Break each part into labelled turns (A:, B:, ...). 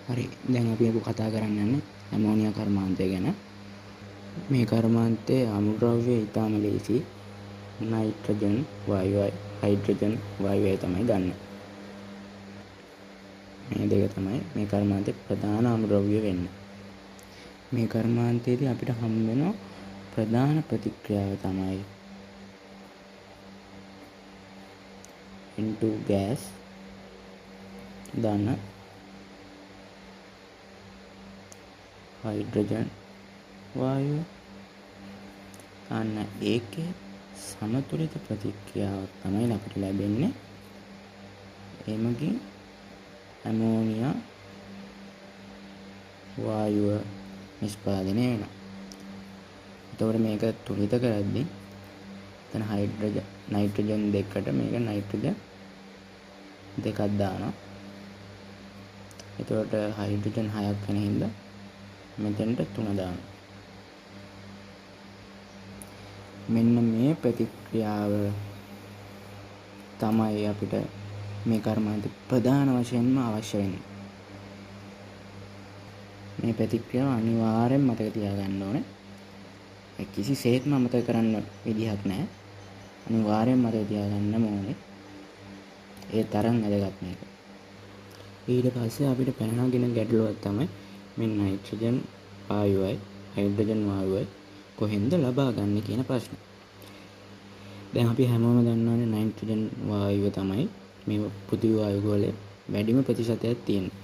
A: හරි. දැන් අපි කතා කරන්න යන්නේ ඇමෝනියා කර්මාන්තය ගැන. මේ කර්මාන්තයේ අමුද්‍රව්‍ය ඉතාම ලේසි. නයිට්‍රජන් වායුවයි හයිඩ්‍රජන් වායුවයි තමයි ගන්න. මේ දෙක තමයි මේ කර්මාන්තයේ ප්‍රධාන අමුද්‍රව්‍ය වෙන්නේ. මේ කර්මාන්තයේදී අපිට හම් වෙන ප්‍රධාන ප්‍රතික්‍රියාව තමයි N2 gas ධන හයිඩ්‍රජන් වායුව අන්න ඒකේ සමතුලිත ප්‍රතික්‍රියාවක් තමයි අපිට ලැබෙන්නේ. එමගින් ඇමෝනියා වායුව නිෂ්පාදනය වෙනවා. එතකොට මේක තුලිත කරද්දී එතන නයිට්‍රජන් දෙකට මේක නයිට්‍රජන් දෙකක් දානවා. එතකොට හයිඩ්‍රජන් 6ක් වෙන හින්දා මෙතෙන්ට 3 දානවා. මෙන්න මේ ප්‍රතික්‍රියාව තමයි අපිට මේ කර්මාන්තේ ප්‍රධාන වශයෙන්ම අවශ්‍ය වෙන්නේ. මේ ප්‍රතික්‍රියාව අනිවාර්යෙන් මතක තියාගන්න ඕනේ. කිසිසේත්ම අමතක කරන්න විදිහක් නැහැ. අනිවාර්යෙන් මතක තියාගන්න ඕනේ. ඒ තරම් වැදගත් මේක. ඊට පස්සේ අපිට පැන නගින ගැටලුවක් තමයි මේ නයිට්‍රජන් වායුවයි හයිඩ්‍රජන් වායුවයි කොහෙන්ද ලබා ගන්න කියන ප්‍රශ්නේ. දැන් අපි හැමෝම දන්නවනේ නයිට්‍රජන් වායුව තමයි මේ පෘථිවි වායු ගෝලයේ වැඩිම ප්‍රතිශතයක් තියෙන්නේ.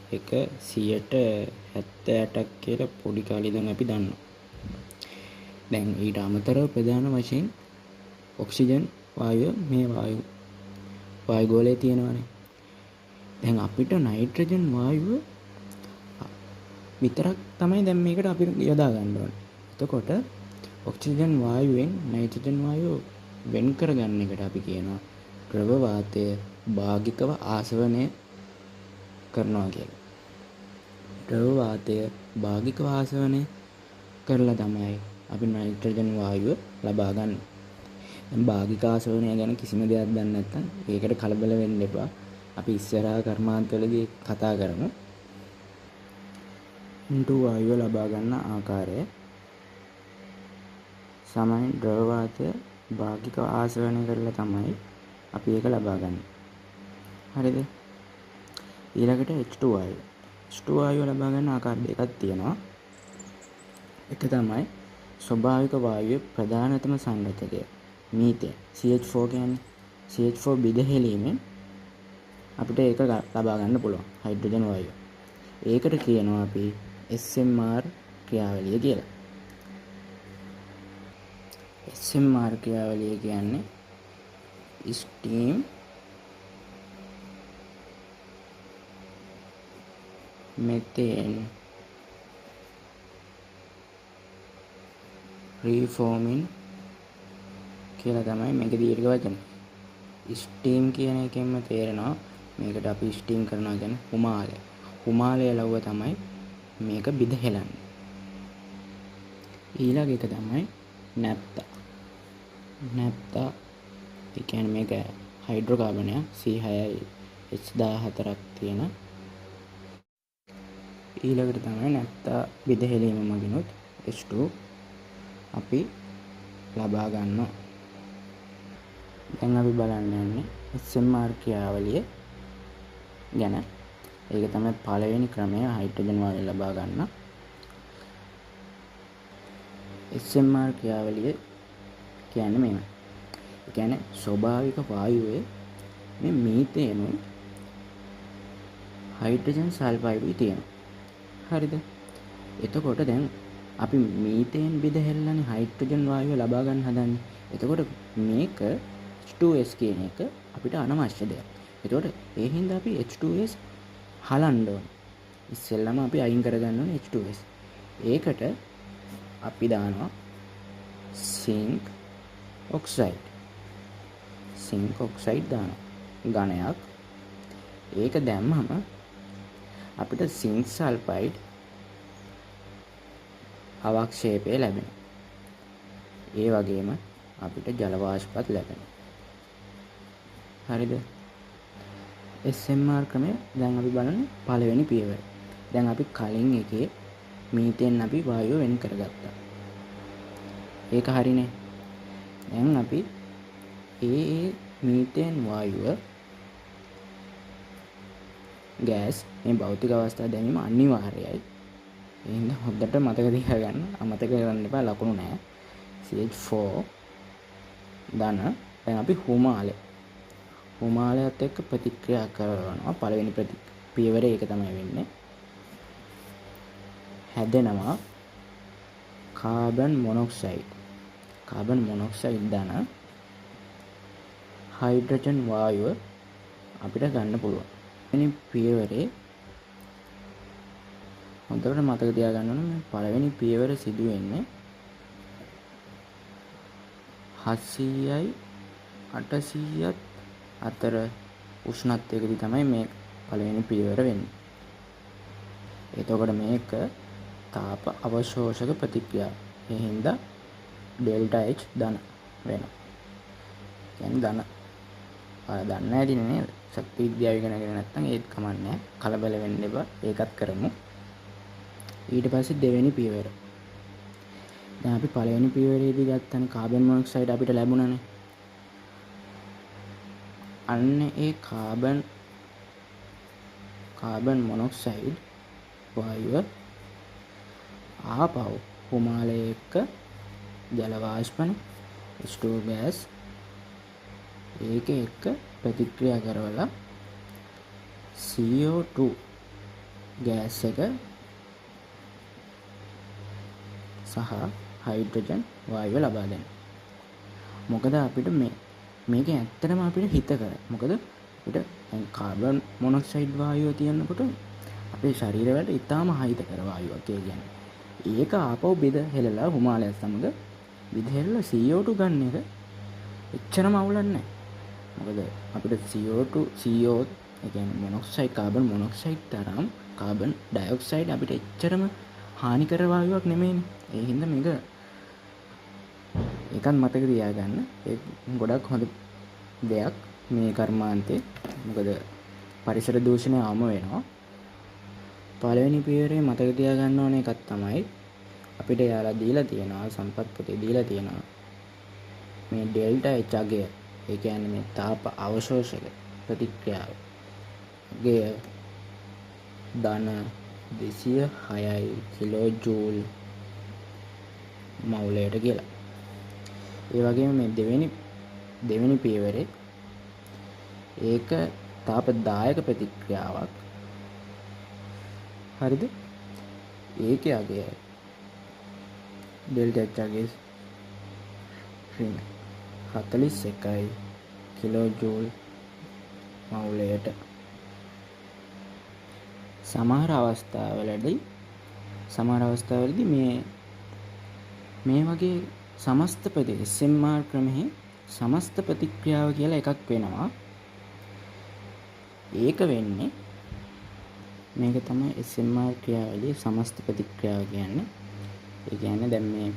A: ඒක 78ක් කියලා පොඩි කාලේ ඉඳන් අපි දන්නවා. දැන් ඊට අමතරව ප්‍රධාන වශයෙන් ඔක්සිජන් වායුව මේ වායු ගෝලයේ තියෙනවානේ. දැන් අපිට නයිට්‍රජන් වායුව විතරක් තමයි දැන් මේකට අපි යොදා ගන්න ඕනේ. එතකොට ඔක්සිජන් වායුවෙන් නයිට්‍රජන් වායුව වෙන් කරගන්න එකට අපි කියනවා ද්‍රව වාතය භාගිකව ආසවනය කරනවා කියලා. ද්‍රව වාතය භාගිකව ආසවනය කරලා තමයි අපි නයිට්‍රජන් වායුව ලබා ගන්න. දැන් භාගික ආසවනය ගැන කිසිම දෙයක් දන්නේ නැත්නම් ඒකට කලබල වෙන්න එපා. අපි ඉස්සරහා කර්මාන්තවලදී කතා කරමු. N2 වායුව ලබා ගන්න ආකාරය සමයි ද්‍රව වාතය භාගික ආසවනය කරලා තමයි අපි ඒක ලබා ගන්න. හරිද? ඊළඟට H2 වායුව. H2 වායුව ලබා ගන්න ආකාර දෙකක් තියෙනවා. එක තමයි ස්වභාවික වායුවේ ප්‍රධානතම සංරචකය මීතේන් CH4 කියන්නේ. CH4 බිඳහෙලීමෙන් අපිට ඒක ලබා ගන්න පුළුවන් හයිඩ්‍රජන් වායුව. ඒකට කියනවා අපි SMR ක්‍රියාවලිය කියලා. SMR ක්‍රියාවලිය කියන්නේ steam methane reforming කියලා තමයි මේක දීර්ඝ වචන. ස්ටීම් කියන එකෙන්ම තේරෙනවා මේකට අපි ස්ටීම් කරනවා කියන්නේ හුමාලය. හුමාලය ලව්ව තමයි මේක බිඳහෙලන්නේ. ඊළඟ එක තමයි නැප්තා. නැප්තා ඒ කියන්නේ මේක හයිඩ්‍රෝකාබනයක් C6H14ක් තියෙන. ඊළඟට තමයි නැප්තා බිඳහෙලීම මගිනුත් H2 අපි ලබා ගන්නවා. දැන් අපි බලන්න යන්නේ SMR ක්‍රියාවලිය ගැන. ඒක තමයි පළවෙනි ක්‍රමය හයිඩ්‍රජන් වායුව ලබා ගන්න. SMR ක්‍රියාවලිය කියන්නේ මේව. ඒ කියන්නේ ස්වභාවික වායුවේ මේ මීතේනුයි හයිඩ්‍රජන් සල්ෆයිඩුයි තියෙනවා. හරිද? එතකොට දැන් අපි මීතේන් බෙදහැල්ලානේ හයිඩ්‍රජන් වායුව ලබා ගන්න හදන්නේ. එතකොට මේක H2S කියන එක අපිට අනවශ්‍ය දෙයක්. එතකොට ඒ හින්දා අපි H2S හලන්න ඕනේ. ඉස්සෙල්ලාම අපි අයින් කරගන්න ඕනේ H2S. ඒකට අපි දානවා සිංක් ඔක්සයිඩ්. සිංක් ඔක්සයිඩ් දානවා ඝනයක්. ඒක දැම්මම අපිට සිංක් සල්ෆයිඩ් අවක්ෂේපය ලැබෙනවා. ඒ වගේම අපිට ජල වාෂ්පත් ලැබෙනවා. හරිද? SMR ක්‍රමය දැන් අපි බලන්නේ පළවෙනි පියවර. දැන් අපි කලින් එකේ මීතේන් අපි වායුව වෙන් කරගත්තා. ඒක හරිනේ. දැන් අපි ඒ මීතේන් වායුව ගෑස් මේ භෞතික අවස්ථාව දැනීම අනිවාර්යයි. ඒ හින්දා හොඳට මතක තියාගන්න. අමතක කරන්න එපා, ලකුණු නැහැ. CH4 ධන. දැන් අපි හුමාලයත් එක්ක ප්‍රතික්‍රියා කරනවා. පළවෙනි පියවර ඒක තමයි වෙන්නේ. හැදෙනවා කාබන් මොනොක්සයිඩ් ධන හයිඩ්‍රජන් වායුව අපිට ගන්න පුළුවන්. මේ පියවරේ හොඳට මතක තියාගන්න ඕනේ. මේ පළවෙනි පියවර සිදු වෙන්නේ 700යි 800ත් අතර උෂ්ණත්වයකදී තමයි මේ පළවෙනි පියවර වෙන්නේ. එතකොට මේක තාප අවශෝෂක ප්‍රතික්‍රියාව. ඒ හින්දා ඩෙල්ටා H ධන වෙනවා. කියන්නේ ධන. දන්නේ නැති නේද? ශක්ති විද්‍යාව ඉගෙනගෙන නැත්නම් ඒත් කමන්නේ. කලබල වෙන්න එපා. ඒකත් කරමු. ඊට පස්සේ දෙවෙනි පියවර. දැන් අපි පළවෙනි පියවරේදී ගත්තනේ කාබන් මොනොක්සයිඩ් අපිට ලැබුණානේ. අන්න ඒ කාබන් මොනොක්සයිඩ් වායුව ආපහු හුමාලයේ එක්ක ජල වාෂ්පන H2 ගෑස් ඒක එක්ක ප්‍රතික්‍රියා කරවලා CO2 ගෑස් එක සහ හයිඩ්‍රජන් වායුව ලබා දෙනවා. මොකද අපිට මේක ඇත්තටම අපිට හිත කරා. මොකද අපිට කාබන් මොනොක්සයිඩ් වායුව තියෙනකොට අපේ ශරීරවලට ඊටාම හිතකර වායුවක් ඒ කියන්නේ. ඒක ආපහු හෙලලා හුමාලය සමග හෙලලා CO2 ගන්න එක එච්චරම අවුලක් නැහැ. මොකද අපිට CO2 CO ඒ කියන්නේ මොනොක්සයිඩ් කාබන් මොනොක්සයිඩ් තරම් කාබන් ඩයොක්සයිඩ් අපිට එච්චරම හානිකර වායුවක් නෙමෙයිනේ. ඒ හින්දා මේක ඒකත් මතක තියාගන්න. ඒ ගොඩක් හොඳ දෙයක් මේ කර්මාන්තේ. මොකද පරිසර දූෂණය ආම වෙනවා. පළවෙනි පියවරේ මතක තියාගන්න ඕන එකක් තමයි අපිට යාලා දීලා තියෙනවා සම්පත් පොතේ දීලා තියෙනවා මේ ඩෙල්ටා H අගය. ඒ කියන්නේ මේ තාප අවශෝෂක ප්‍රතික්‍රියාව ගේ ධන 206 කිලෝ ජූල් මවුලයට කියලා. ඒ වගේම මේ දෙවෙනි පියවරේ ඒක තාපදායක ප්‍රතික්‍රියාවක්. හරිද? ඒකේ අගය ඩෙල්ටා H අගය 41 කිලෝ ජූල් මවුලයට. සමහර අවස්ථාවලදී මේ වගේ සමස්ත SMR ක්‍රමෙහි සමස්ත ප්‍රතික්‍රියාව කියලා එකක් වෙනවා. ඒක වෙන්නේ මේක තමයි SMR ක්‍රියාවලියේ සමස්ත ප්‍රතික්‍රියාව කියන්නේ. ඒ කියන්නේ දැන් මේ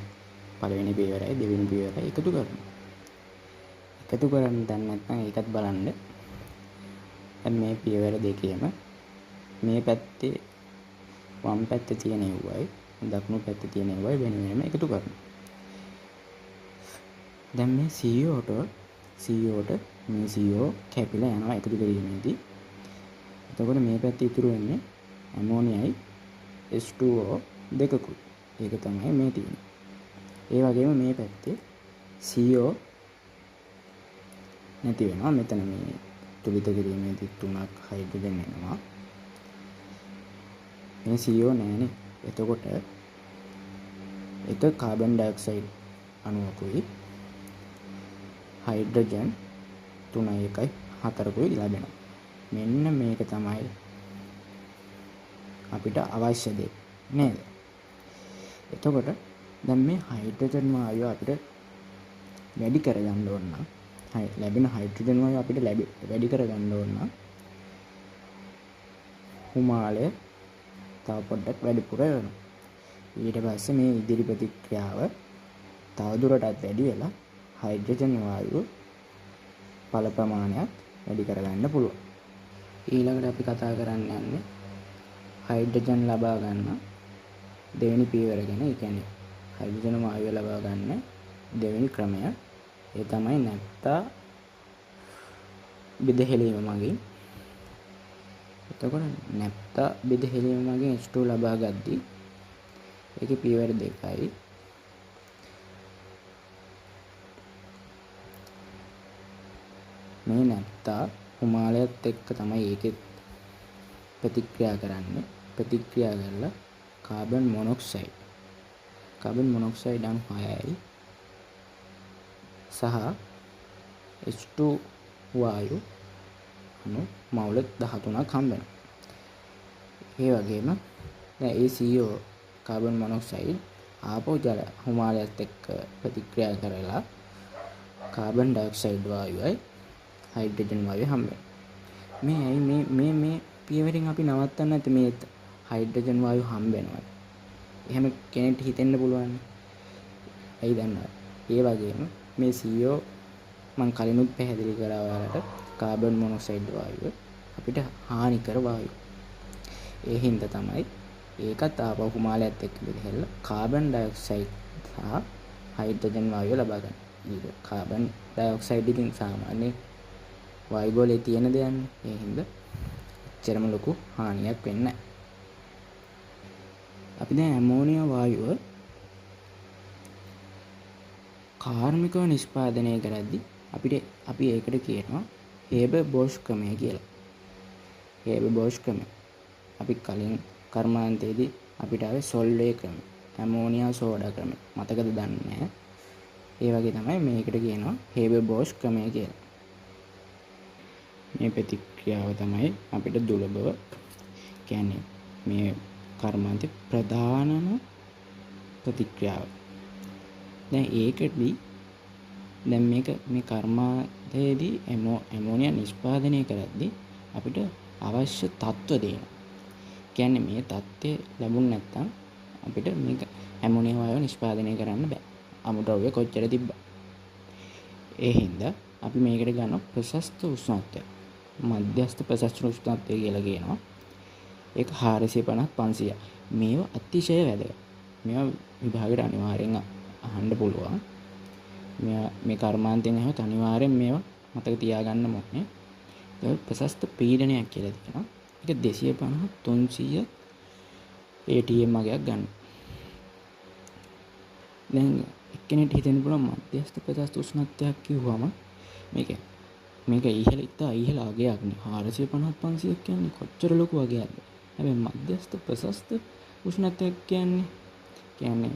A: පළවෙනි පියවරයි දෙවෙනි පියවරයි එකතු කරනවා. එකතු කරන්න දැන් නැත්නම් ඒකත් බලන්න. දැන් මේ පියවර දෙකේම මේ පැත්තේ වම් පැත්තේ තියෙන ඒවයි දකුණු පැත්තේ තියෙන ඒවයි වෙන වෙනම එකතු කරනවා. දැන් මේ CO මේ CO කැපිලා යනවා එකතු කිරීමේදී. එතකොට මේ පැත්තේ ඉතුරු වෙන්නේ ඇමෝනියයි H2O දෙකකුයි. ඒක තමයි මේ තියෙන්නේ. ඒ වගේම මේ පැත්තේ CO නැති වෙනවා. මෙතන මේ තුලිත කිරීමේදී 3ක් හයිඩ්‍රජන් එනවා. මේ CO නැහැනේ. එතකොට එක කාබන් ඩයොක්සයිඩ් අණුවකුයි හයිඩ්‍රජන් 3යි 1යි 4කුයි ලැබෙනවා. මෙන්න මේක තමයි අපිට අවශ්‍ය දේ නේද? එතකොට දැන් මේ හයිඩ්‍රජන් වායුව අපිට වැඩි කරගන්න ඕන නම් ලැබෙන හයිඩ්‍රජන් වායුව අපිට වැඩි කරගන්න ඕන නම් හුමාලය තව පොඩ්ඩක් වැඩිපුර වෙනවා. ඊට පස්සේ මේ ඉදිරි ප්‍රතික්‍රියාව තවදුරටත් වැඩි වෙලා හයිඩ්‍රජන් වායුව පළ ප්‍රමාණයක් වැඩි කරගන්න පුළුවන්. ඊළඟට අපි කතා කරන්න යන්නේ හයිඩ්‍රජන් ලබා ගන්න දෙවෙනි පියවර ගැන, ඒ කියන්නේ හයිඩ්‍රජන් වායුව ලබා ගන්න දෙවෙනි ක්‍රමය, ඒ තමයි නැප්තා බෙදහෙලීම මගින්. එතකොට නැප්තා බෙදහෙලීම මගින් H2 ලබා ගද්දී ඒකේ පියවර දෙකයි. මේ නැප්තා හිමාලයත් එක්ක තමයි ඒකෙත් ප්‍රතික්‍රියා කරන්නේ. ප්‍රතික්‍රියා කරලා කාබන් මොනොක්සයිඩ් අණු 6යි සහ H2 වායු අණු මවුල 13ක් හම්බ වෙනවා. ඒ වගේම දැන් ඒ CO කාබන් මොනොක්සයිඩ් ආපෝ ජල හිමාලයත් එක්ක ප්‍රතික්‍රියා කරලා කාබන් ඩයොක්සයිඩ් වායුවයි හයිඩ්‍රජන් වායුව හම්බ වෙනවා. මේ පියවරෙන් අපි නවත්තන්න නැත්නම් මේ හයිඩ්‍රජන් වායුව හම්බ වෙනවා. එහෙම කෙනෙක්ට හිතෙන්න පුළුවන්. ඇයි දන්නවද? ඒ වගේම මේ CO මම කලිනුත් පැහැදිලි කරා ඔයාලට කාබන් මොනොක්සයිඩ් වායුව අපිට හානිකර වායුව. ඒ හින්දා තමයි ඒකත් ආපහු හිමාලයත් එක්ක බෙදලා කාබන් ඩයොක්සයිඩ් සහ හයිඩ්‍රජන් වායුව ලබා ගන්න. ඊට කාබන් ඩයොක්සයිඩ් ඉතින් සාමාන්‍ය වායු ගෝලයේ තියෙන දෙයක්නේ. ඒ හින්දා එච්චරම ලොකු හානියක් වෙන්නේ නැහැ. අපි දැන් ඇමෝනියා වායුව කාර්මිකව නිෂ්පාදනය කරද්දී අපි ඒකට කියනවා හේබර්-බෝෂ් ක්‍රමය කියලා. හේබර්-බෝෂ් ක්‍රමය. අපි කලින් කර්මාන්තයේදී අපිට ආවේ සොල්වේ ක්‍රමය, ඇමෝනියා සෝඩා ක්‍රමය. මතකද දන්නේ නැහැ. ඒ වගේ තමයි මේකට කියනවා හේබර්-බෝෂ් ක්‍රමය කියලා. මේ ප්‍රතික්‍රියාව තමයි අපිට දුලබව කියන්නේ මේ කර්මාන්තයේ ප්‍රධානම ප්‍රතික්‍රියාව. දැන් ඒකදී දැන් මේ කර්මාන්තයේදී ඇමෝනියා නිෂ්පාදනය කරද්දී අපිට අවශ්‍ය තත්ත්ව දෙනවා. කියන්නේ මේ தත්ත්වය ලැබුණ නැත්නම් අපිට මේක ඇමෝනියා වායුව නිෂ්පාදනය කරන්න බෑ. අමුද්‍රව්‍ය කොච්චර තිබ්බා. ඒ හින්දා අපි මේකට ගන්න ප්‍රශස්ත උෂ්ණත්වය, මධ්‍යස්ථ ප්‍රශස්ත උෂ්ණත්වය කියලා කියනවා. ඒක 450 500. මේවා අතිශය වැදගත්. මේවා විභාගයට අනිවාර්යෙන් අහන්න පුළුවන්. මේ කර්මාන්තයෙන් ඇහුවත් අනිවාර්යෙන් මේවා මතක තියාගන්න ඕනේ. ඒක ප්‍රශස්ත පීඩනයක් කියලා තියෙනවා. ඒක 250 300 ATM වගේක් ගන්න. දැන් එක්කෙනෙක්ට හිතෙන්න පුළුවන් මධ්‍යස්ථ ප්‍රශස්ත උෂ්ණත්වයක් කිව්වම මේක ඉහළ අගයක් නේ. 450 500 කියන්නේ කොච්චර ලොකු වගයක්ද? හැබැයි මධ්‍යස්ථ ප්‍රශස්ත උෂ්ණත්වයක් කියන්නේ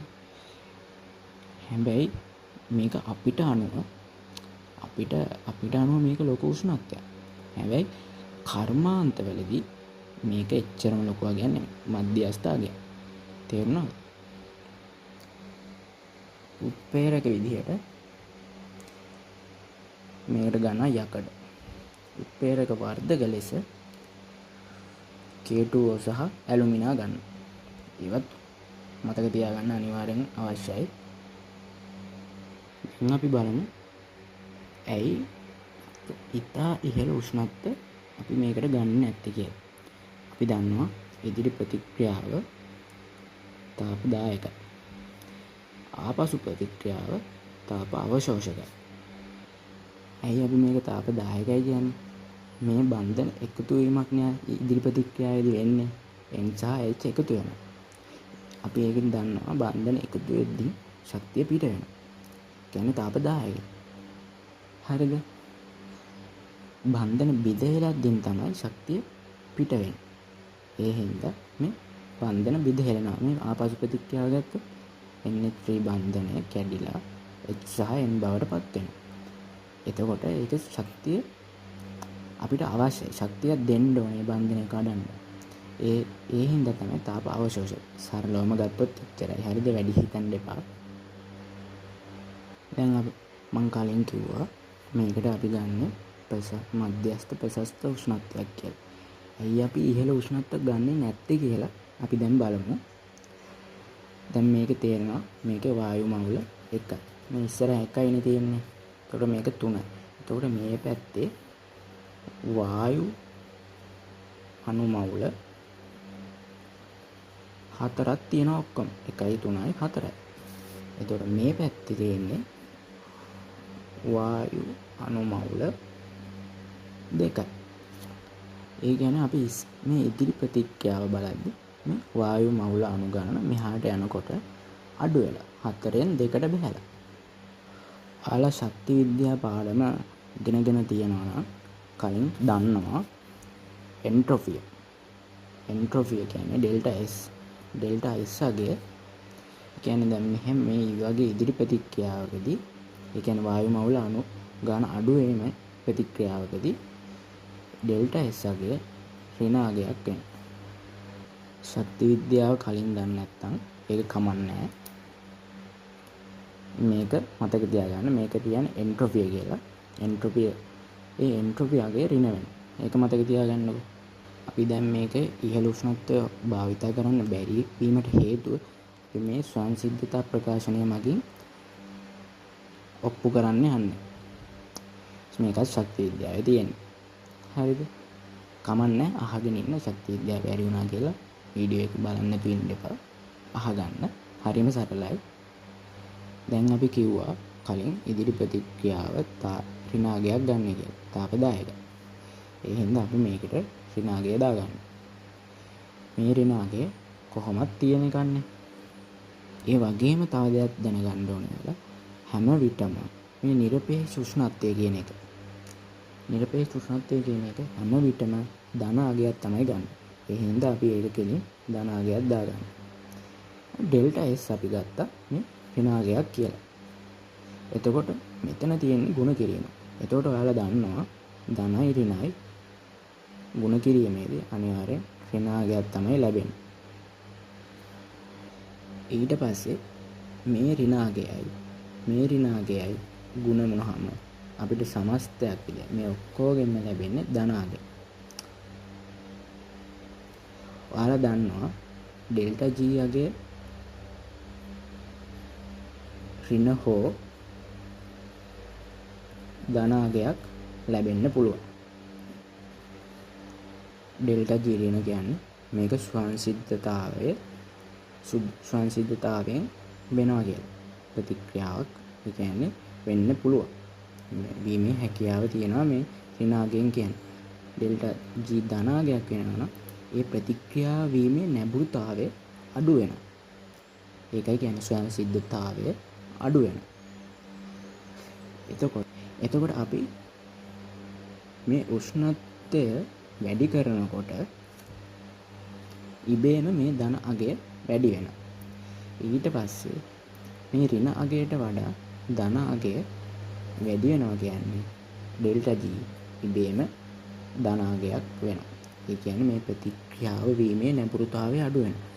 A: හැබැයි මේක අපිට අනුව මේක ලොකු උෂ්ණත්වයක්. හැබැයි කර්මාන්තවලදී මේක එච්චරම ලොකු වගයක් නෙමෙයි. මධ්‍යස්ථ අගයක්. තේරුණාද? උත්ප්‍රේරක විදිහට මේකට ගන්න යකඩ. උත්ප්‍රේරක වර්ධක ලෙස K2O සහ ඇලුමිනා ගන්න. ඒවත් මතක තියාගන්න අනිවාර්යෙන් අවශ්‍යයි. දැන් අපි බලමු ඇයි ඉතා ඉහළ උෂ්ණත්වය අපි මේකට ගන්න නැත්තේ කියලා. අපි දන්නවා ඉදිරි ප්‍රතික්‍රියාව තාපදායකයි. ආපසු ප්‍රතික්‍රියාව තාප අවශෝෂකයි. ඇයි අපි මේක තාපදායකයි කියන්නේ? මේ බන්ධන එකතු වීමක් නේ ඉදිරි ප්‍රතික්‍රියාවේදී වෙන්නේ. N සහ H එකතු වෙනවා. අපි ඒකෙන් දන්නවා බන්ධන එකතු වෙද්දී ශක්තිය පිට වෙනවා. කියන්නේ තාපදායකයි. හරිද? බන්ධන බිඳහෙලද්දී තමයි ශක්තිය පිට වෙන්නේ. ඒ හින්දා මේ බන්ධන බිඳහෙලනවා. මේ ආපසු ප්‍රතික්‍රියාව ගත්තොත් NH3 බන්ධනය කැඩිලා H සහ N බවට පත් වෙනවා. එතකොට ඒක ශක්තිය අපිට අවශ්‍යයි. ශක්තිය දෙන්න ඕනේ බන්ධනය කඩන්න. ඒ හින්දා තමයි තාප අවශෝෂක. සරලවම ගත්තොත් එච්චරයි. හරිද? වැඩි හිතන්න එපා. දැන් මම කලින් කිව්වා මේකට අපි ගන්න මධ්‍යස්ථ ප්‍රශස්ත උෂ්ණත්වයක් කියලා. ඇයි අපි ඉහළ උෂ්ණත්වයක් ගන්නෙ නැත්තේ කියලා අපි දැන් බලමු. දැන් මේකේ තේරෙනවා මේකේ වායු මවුල 1යි. මේ ඉස්සර 1යිනේ තියෙන්නේ. එතකොට මේක 3යි. එතකොට මේ පැත්තේ වායු අණු මවුල හතරක් තියෙනවා ඔක්කොම. 1 3යි 4යි. එතකොට මේ පැත්තේ තියෙන්නේ වායු අණු මවුල 2යි. ඒ කියන්නේ අපි මේ ඉදිරි ප්‍රතික්‍රියාව බලද්දි මේ වායු මවුල අණු ගණන මෙහාට යනකොට අඩු වෙලා 4ෙන් 2ට බහැලා. ඔයාලා ශක්ති විද්‍යා පාඩම ඉගෙනගෙන තියෙනවා නම් කලින් දන්නවා එන්ට්‍රොපිය. එන්ට්‍රොපිය කියන්නේ ඩෙල්ටා S. ඩෙල්ටා S අගය කියන්නේ දැන් මෙහෙම මේ වගේ ඉදිරි ප්‍රතික්‍රියාවකදී ඒ කියන්නේ වායු මවුල අණු ගාන අඩු වීම ප්‍රතික්‍රියාවකදී ඩෙල්ටා S අගය ඍණ අගයක් වෙනවා. ශක්ති විද්‍යාව කලින් දන්නේ නැත්නම් ඒක කමන්නේ මේක මතක තියාගන්න. මේක කියන්නේ එන්ට්‍රොපිය කියලා. එන්ට්‍රොපිය එන්ට්‍රොපිය අගය ඍණ වෙනවා. ඒක මතක තියාගන්නකො. අපි දැන් මේක ඉහළ උෂ්ණත්වය භාවිත කරන්න බැරි වීමට හේතුව අපි මේ සංසිද්ධතා ප්‍රකාශනය මගින් ඔප්පු කරන්න යන්නේ. මේකත් ශක්ති විද්‍යාවේ තියෙන්නේ. හරිද? කමන්නේ අහගෙන ඉන්න ශක්ති විද්‍යාව බැරි වුණා කියලා වීඩියෝ එක බලන්න නැතුව ඉන්න එපා. අහගන්න. හරිම සරලයි. දැන් අපි කිව්වා කලින් ඉදිරි ප්‍රතික්‍රියාව ඍණාගයක් ගන්න කියලා. තාපදායක. ඒ හින්දා අපි මේකට ඍණාගය දාගන්න. මේ ඍණාගය කොහොමද තියෙන එකන්නේ? ඒ වගේම තව දෙයක් දැනගන්න ඕනේ කියලා හැම විටම මේ නිරපේක්ෂ උෂ්ණත්වය කියන එක. නිරපේක්ෂ උෂ්ණත්වය කියන එක හැම විටම ධන අගයක් තමයි ගන්න. ඒ හින්දා අපි ඒක කෙලින් ධන අගයක් දාගන්න. ඩෙල්ටා S අපි ගත්තා මේ ඍණාගයක් කියලා. එතකොට මෙතන තියෙන්නේ ಗುಣ කිරීම. එතකොට ඔයාලා දන්නවා ධනයි ඍණයි ಗುಣ කිරීමේදී අනිවාර්යෙන් ඍණාගයක් තමයි ලැබෙන්නේ. ඊට පස්සේ මේ ඍණාගයයි ಗುಣ මොනවාම අපිට සමස්තයක් විදියට මේ ඔක්කොගෙම ලැබෙන්නේ ධනාගය. ඔයාලා දන්නවා ඩෙල්ටා G අගය ඍණ හෝ ධනාගයක් ලැබෙන්න පුළුවන්. ඩෙල්ටා G ඍණ කියන්නේ මේක ස්වංසිද්ධතාවයෙන් වෙනවා කියලා. ප්‍රතික්‍රියාවක් ඒ කියන්නේ වෙන්න පුළුවන්. වීමේ හැකියාව තියෙනවා මේ ඍණාගයෙන් කියන්නේ. ඩෙල්ටා G ධනාගයක් වෙනවා නම් ඒ ප්‍රතික්‍රියා වීමේ නැඹුරුතාවය අඩු වෙනවා. ඒකයි කියන්නේ ස්වංසිද්ධතාවය අඩු වෙනවා. එතකොට අපි මේ උෂ්ණත්වය වැඩි කරනකොට ඉබේම මේ ධන අගය වැඩි වෙනවා. ඊට පස්සේ මේ ඍණ අගයට වඩා ධන අගය වැඩි වෙනවා කියන්නේ ඩෙල්ටා G ඉබේම ධන අගයක් වෙනවා. ඒ කියන්නේ මේ ප්‍රතික්‍රියාව වීමේ නැඹුරුතාවය අඩු වෙනවා.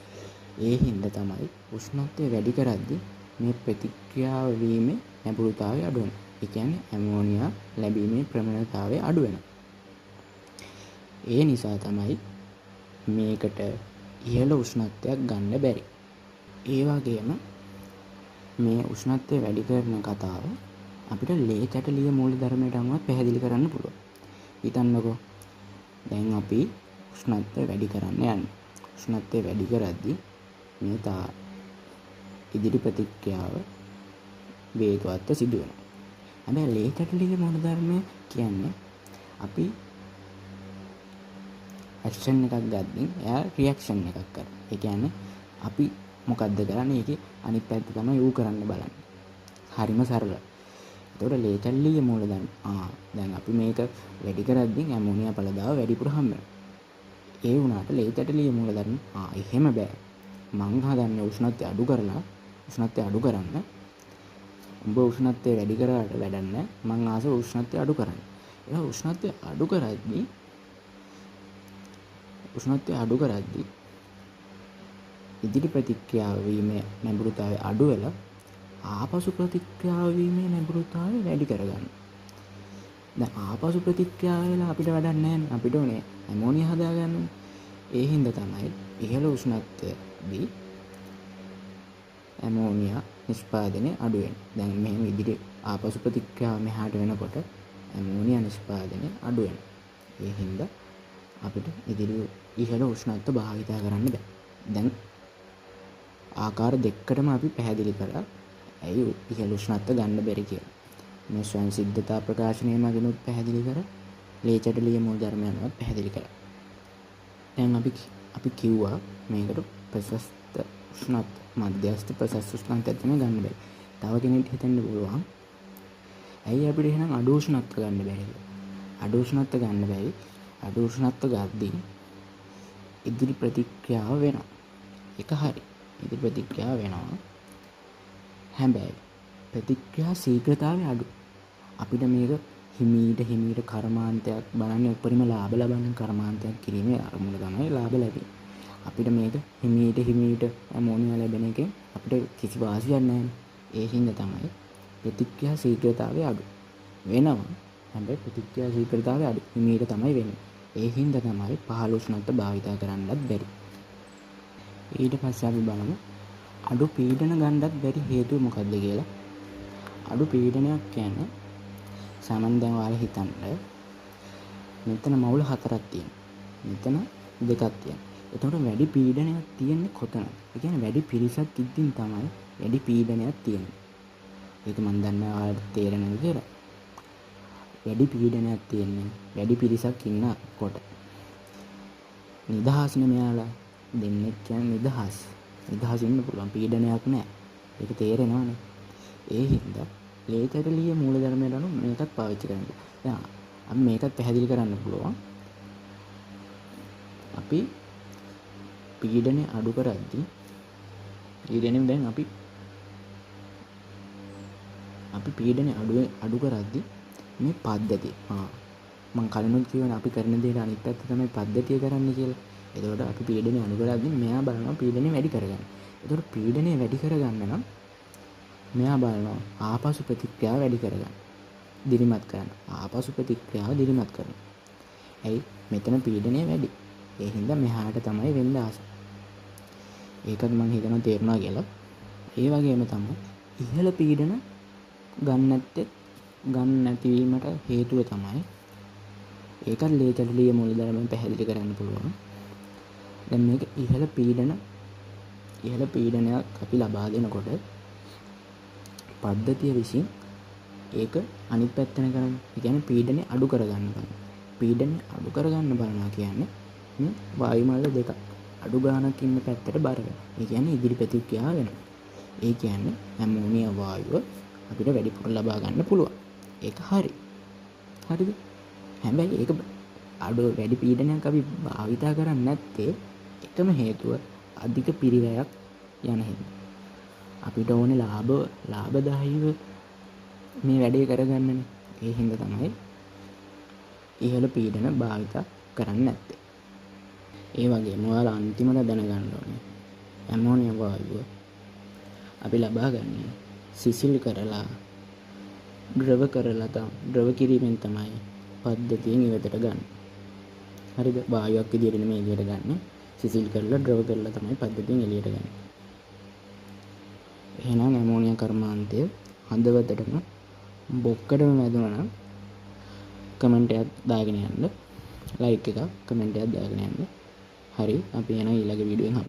A: ඒ හින්දා තමයි උෂ්ණත්වය වැඩි කරද්දී මේ ප්‍රතික්‍රියාව වීමේ නැඹුරුතාවය අඩු වෙනවා. ඒ කියන්නේ ඇමෝනියා ලැබීමේ ප්‍රවණතාවය අඩු වෙනවා. ඒ නිසා තමයි මේකට ඉහළ උෂ්ණත්වයක් ගන්න බැරි. ඒ වගේම මේ උෂ්ණත්වය වැඩි කරන කතාව අපිට ලේ කැටලිය මූලධර්මයට අනුව පැහැදිලි කරන්න පුළුවන්. හිතන්නකෝ දැන් අපි උෂ්ණත්වය වැඩි කරන්න යන්නේ. උෂ්ණත්වය වැඩි කරද්දී මේ ඉදිරි ප්‍රතික්‍රියාව වේගවත්ව සිදු වෙනවා. හැබැයි ලේ කැටලිය මූලධර්මය කියන්නේ අපි ඇක්ෂන් එකක් ගද්දී එයා රියැක්ෂන් එකක් කරනවා. ඒ කියන්නේ අපි මොකද්ද කරන්නේ? ඒකේ අනිත් පැත්ත තමයි ඌ කරන්න බලන්නේ. හරිම සරලයි. එතකොට ලේ කැටලිය මූලධර්ම දැන් අපි මේක වැඩි කරද්දී ඇමෝනියා පළදාව වැඩිපුර හම්බ වෙනවා. ඒ වුණාට ලේ කැටලිය මූලධර්ම එහෙම බෑ. මං හදන්නේ උෂ්ණත්වය අඩු කරන්න. උඹ උෂ්ණත්වය වැඩි කරාට වැඩක් නැහැ. මං ආස උෂ්ණත්වය අඩු කරන්න. ඒක උෂ්ණත්වය අඩු කරද්දී ඉදිරි ප්‍රතික්‍රියාව වීමේ නැඹුරුතාවය අඩු වෙලා ආපසු ප්‍රතික්‍රියාව වීමේ නැඹුරුතාවය වැඩි කරගන්න. දැන් ආපසු ප්‍රතික්‍රියාව වෙලා අපිට වැඩක් නැහැ. අපිට ඕනේ ඇමෝනියා හදාගන්න. ඒ හින්දා තමයි ඉහළ උෂ්ණත්වයේදී ඇමෝනියා නිෂ්පාදනය අඩු වෙනවා. දැන් මෙහෙම ඉදිරි ආපසු ප්‍රතික්‍රියාව මෙහාට වෙනකොට ඇමෝනියා නිෂ්පාදනය අඩු වෙනවා. ඒ හින්දා අපිට ඉහළ උෂ්ණත්ව භාවිත කරන්න බෑ. දැන් ආකාර දෙකකටම අපි පැහැදිලි කරා ඇයි ඉහළ උෂ්ණත්ව ගන්න බැරි කියලා. මේ ස්වයං සිද්ධතා ප්‍රකාශනය මගිනුත් පැහැදිලි කරා. ලේචටලිය මූල ධර්මයන්වත් පැහැදිලි කරා. දැන් අපි කිව්වා මේකට ප්‍රශස්ත උෂ්ණත්ව මධ්‍යස්ථ ප්‍රශස්ත උෂ්ණත්වය තමයි ගන්න බැරි. තව කෙනෙක්ට හිතන්න පුළුවන් ඇයි අපිට එහෙනම් අඩු උෂ්ණත්ව ගන්න බැරි කියලා. අඩු උෂ්ණත්ව ගන්න බැරි. අඩු උෂ්ණත්ව ගද්දී ඉදිරි ප්‍රතික්‍රියාව වෙනවා. ඒක හරි. ඉදිරි ප්‍රතික්‍රියාව වෙනවා. හැබැයි ප්‍රතික්‍රියා ශීඝ්‍රතාවය අඩු. අපිට මේක හිමීට කර්මාන්තයක් බලන්නේ උපරිම ලාභ ලබන්න කර්මාන්තයක් කිරීමේ අරමුණ තමයි ලාභ ලැබෙන්නේ. අපිට මේක හිමීට ඇමෝනියා ලැබෙන එකෙන් අපිට කිසි වාසියක් නැහැ. ඒ හින්දා තමයි ප්‍රතික්‍රියා ශීඝ්‍රතාවය අඩු වෙනවා. හැබැයි ප්‍රතික්‍රියා ශීඝ්‍රතාවය අඩු හිමීට තමයි වෙන්නේ. ඒ හින්දා තමයි පහළ උෂ්ණත්ව භාවිතා කරන්නත් බැරි. ඊට පස්සේ අපි බලමු අඩු පීඩන ගන්නත් බැරි හේතුව මොකක්ද කියලා. අඩු පීඩනයක් කියන්නේ සාමාන්‍යයෙන් දැන් ඔයාලා හිතන්න මෙතන මවුල 4ක් තියෙනවා. මෙතන 2ක් තියෙනවා. එතකොට වැඩි පීඩනයක් තියෙන්නේ කොතනද? ඒ කියන්නේ වැඩි පිරිසක් ඉද්දින් තමයි වැඩි පීඩනයක් තියෙන්නේ. ඒක මම දන්නවා ඔයාලට තේරෙනවද කියලා. වැඩි පීඩනයක් තියෙන්නේ වැඩි පිරිසක් ඉන්න කොට. නිදහස්නේ මෙයාලා දෙන්නේ කියන්නේ නිදහස්. නිදහස් ඉන්න පුළුවන් පීඩනයක් නැහැ. ඒක තේරෙනවනේ. ඒ හින්දා ලේචටලිය මූලධර්මයට අනුව මේකත් පාවිච්චි කරන්න. දැන් අපි මේකත් පැහැදිලි කරන්න පුළුවන්. අපි පීඩනය අඩු කරද්දී ඊදෙනින් දැන් අපි පීඩනය අඩු කරද්දී මේ පද්ධතිය මම කලිනුත් කියවනේ අපි කරන දේට අනිත් පැත්ත තමයි පද්ධතිය කරන්නේ කියලා. එතකොට අපි පීඩනය අඩු කරද්දී මෙයා බලනවා පීඩනය වැඩි කරගන්න. එතකොට පීඩනය වැඩි කරගන්න නම් මෙයා බලනවා ආපසු ප්‍රතික්‍රියාව වැඩි කරගන්න. දිරිමත් කරන්න. ආපසු ප්‍රතික්‍රියාව දිරිමත් කරනවා. ඇයි? මෙතන පීඩනය වැඩි. ඒ හින්දා මෙහාට තමයි වෙන්න ආස. ඒකත් මම හිතනවා තේරුණා කියලා. ඒ වගේම තමයි ඉහළ පීඩන ගන්න නැතිවීමට හේතුව තමයි ඒකත් ලේචටලිය මූලධර්මයෙන් පැහැදිලි කරන්න පුළුවන්. දැන් මේක ඉහළ පීඩනයක් අපි ලබා දෙනකොට පද්ධතිය විසින් ඒක අනිත් පැත්තට කරන්නේ. ඒ කියන්නේ පීඩනය අඩු කරගන්න බලනවා. පීඩනය අඩු කරගන්න බලනවා කියන්නේ මේ වායු මණ්ඩල දෙක අඩු ගානක් ඉන්න පැත්තට බර වෙනවා. ඒ කියන්නේ ඉදිරි ප්‍රතික්‍රියාව වෙනවා. ඒ කියන්නේ ඇමෝනියා වායුව අපිට වැඩිපුර ලබා ගන්න පුළුවන්. ඒක හරි. හරිද? හැබැයි ඒක වැඩි පීඩනයක් අපි භාවිතා කරන්නේ නැත්තේ එකම හේතුව අධික පිරිවැයක් යන හින්දා. අපිට ඕනේ ලාභදායීව මේ වැඩේ කරගන්නනේ. ඒ හින්දා තමයි ඉහළ පීඩන භාවිතා කරන්නේ නැත්තේ. ඒ වගේම ඔයාලා අන්තිමට දැනගන්න ඕනේ ඇමෝනියා වායුව අපි ලබා ගන්නේ සිසිල් කරලා ද්‍රව කිරීමෙන් තමයි පද්ධතියෙන් ඉවතට ගන්න. හරිද? වායුවක් විදියට නෙමෙයි එළියට ගන්න. සිසිල් කරලා ද්‍රව කරලා තමයි පද්ධතියෙන් එළියට ගන්න. එහෙනම් ඇමෝනියා කර්මාන්තය හදවතටම බොක්කටම වැදුනා නම් කමෙන්ට් එකක් දාගෙන යන්න. ලයික් එකක් කමෙන්ට් එකක් දාගෙන යන්න. හරි අපි යන ඊළඟ වීඩියෝෙන්